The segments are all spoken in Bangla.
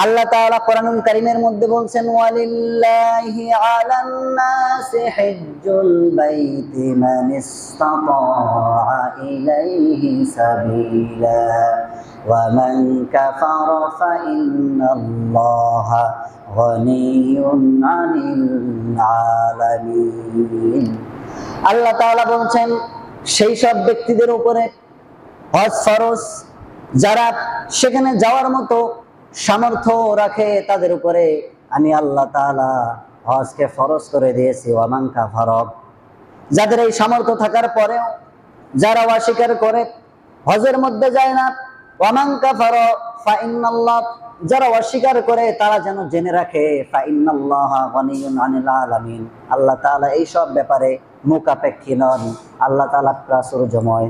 আল্লাহ তাআলা কোরআনুল কারীমের মধ্যে বলছেন, ওয়ালিল্লাহি আলান নাসি হিজ্জুল বাইতি মান ইসতাতা ইলাইহি সাবিলা ওয়া মান কাফারা ফা ইন্নাল্লাহা গনিয়্যুন আনিল আলামিন। আল্লাহ তাআলা বলছেন সেই সব ব্যক্তিদের উপরে হজ ফরজ যারা সেখানে যাওয়ার মতো সামর্থ্য রাখে, তাদের উপরে আমি আল্লাহ তাআলা হজকে ফরজ করে দিয়েছি। ওয়া মান কাফারা, যাদের এই সামর্থ্য থাকার পরেও যারা অস্বীকার করে হজের মধ্যে যায় না, ওয়া মান কাফারা ফা ইন্নাল্লাহ, যারা অস্বীকার করে তারা যেন জেনে রাখে ফা ইন্নাল্লাহা গনিয়্যুন আনিল আলামিন, আল্লাহ তাআলা এই সব ব্যাপারে মুখাপেক্ষী নন। আল্লাহ তাআলা প্রাচুর্যময়।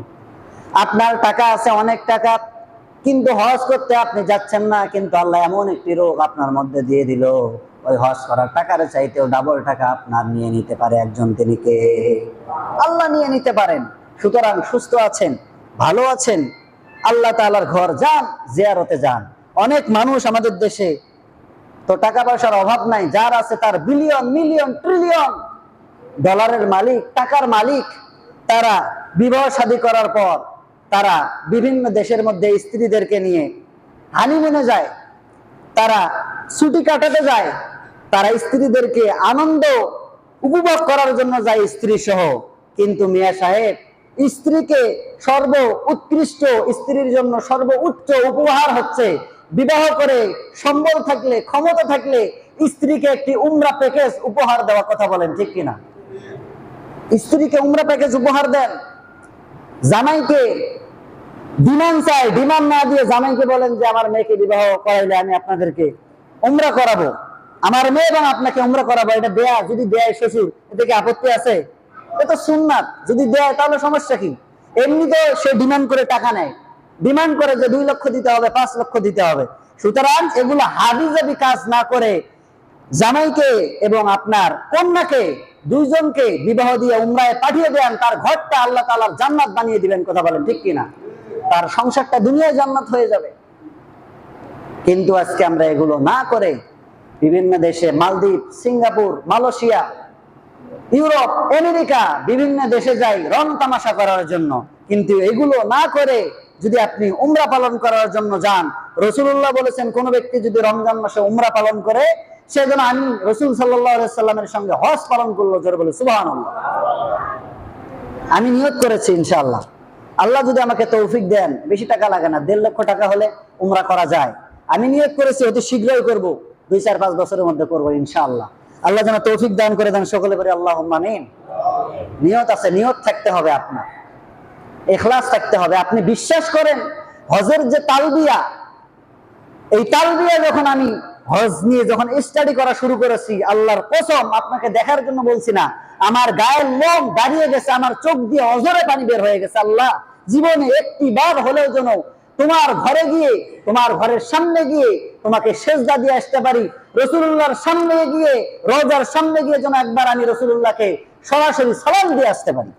আপনার টাকা আছে, অনেক টাকা, কিন্তু হজ করতে আপনি যাচ্ছেন না, কিন্তু আল্লাহ এমন একটি রোগ আপনার মধ্যে দিয়ে দিল, ওই হজ করার টাকার চাইতেও ডাবল টাকা আপনার নিয়ে নিতে পারে একজন, তিনি কে? আল্লাহ নিয়ে নিতে পারেন। সুতরাং সুস্থ আছেন, ভালো আছেন, আল্লাহ তাআলার ঘর যান, জিয়ারতে যান। অনেক মানুষ আমাদের দেশে তো টাকা পয়সার অভাব নাই, যার আছে তার বিলিয়ন মিলিয়ন ট্রিলিয়ন ডলারের মালিক, টাকার মালিক। তারা বিবাহ শাদী করার পর তারা বিভিন্ন দেশের মধ্যে স্ত্রীদেরকে নিয়ে হানিমুনে যায়, তারা ছুটি কাটাতে যায়, তারা স্ত্রীদেরকে আনন্দ উপভোগ করার জন্য যায় স্ত্রী সহ। কিন্তু মিয়া সাহেব, স্ত্রীকে সর্ব উৎকৃষ্ট, স্ত্রীর জন্য সর্বোচ্চ উপহার হচ্ছে বিবাহ করে সম্বল থাকলে, ক্ষমতা থাকলে স্ত্রীকে একটি উমরা প্যাকেজ উপহার দেওয়া। কথা বলেন ঠিক কিনা? স্ত্রীকে উমরা প্যাকেজ উপহার দেন। জামাইকে ডিমান্ড চাই, ডিমান্ড না দিয়ে জামাইকে বলেন যে আমার মেয়েকে বিবাহ করাইলে আমি আপনাদেরকে উমরা করাবো, আমার মেয়ে এবং আপনাকে উমরা করাবো। এটা দেয়া, যদি দেয় শ্বশুর, এতে কি আপত্তি আছে? এটা সুন্নাত। যদি দেয় তাহলে সমস্যা কি? এমনি তো সে ডিমান্ড করে টাকা নেয়, ডিমান্ড করে যে 2 লক্ষ দিতে হবে, 5 লক্ষ দিতে হবে। সুতরাং এগুলো হাবিজাবি কাজ না করে জামাইকে এবং আপনার কন্যাকে দুইজনকে বিবাহ দিয়ে উমরায় পাঠিয়ে দেন, তার ঘরটা আল্লাহ তাআলার জান্নাত বানিয়ে দিবেন। কথা বলেন ঠিক কিনা? তার সংসারটা দুনিয়ায় জান্নাত হয়ে যাবে। কিন্তু আজকে আমরা এগুলো না করে বিভিন্ন দেশে, মালদ্বীপ, সিঙ্গাপুর, মালয়েশিয়া, ইউরোপ, আমেরিকা, বিভিন্ন দেশে যাই রং তামাশা করার জন্য। কিন্তু এগুলো না করে যদি আপনি উমরা পালন করার জন্য যান, রাসূলুল্লাহ বলেছেন কোন ব্যক্তি যদি রমজান মাসে উমরা পালন করে, সে যেন আমি রাসূল সাল্লাল্লাহু আলাইহি সাল্লামের সঙ্গে হজ পালন করলো। জোরে বলে সুবহানাল্লাহ। আমি নিয়ত করেছি ইনশাআল্লাহ, আল্লাহ যদি আমাকে তৌফিক দেন, বেশি টাকা লাগে না, 1.5 লক্ষ টাকা হলে উমরা করা যায়। আমি নিয়ত করেছি অতি শীঘ্রই করব, 2-4-5 বছরের মধ্যে করবো ইনশাআল্লাহ। আল্লাহ যেন তৌফিক দান করে দেন, সকলে বলে আল্লাহুম্মা আমিন। নিয়ত আছে, নিয়ত থাকতে হবে, আপনার ইখলাস থাকতে হবে। আপনি বিশ্বাস করেন হজের যে তালবিয়া, এই তালবিয়া যখন আমি হজ নিয়ে যখন স্টাডি করা শুরু করেছি, আল্লাহর কসম, আপনাকে দেখার জন্য বলছি না, আমার গায়ের লোম দাঁড়িয়ে গেছে, আমার চোখ দিয়ে অঝরে পানি বের হয়ে গেছে। আল্লাহ, জীবনে একটি বার হলেও যেন তোমার ঘরে গিয়ে, তোমার ঘরের সামনে গিয়ে তোমাকে সেজদা দিয়ে আসতে পারি, রাসূলুল্লাহর সামনে গিয়ে, রওজার সামনে গিয়ে যেন একবার আমি রাসূলুল্লাহকে সরাসরি সালাম দিয়ে আসতে পারি।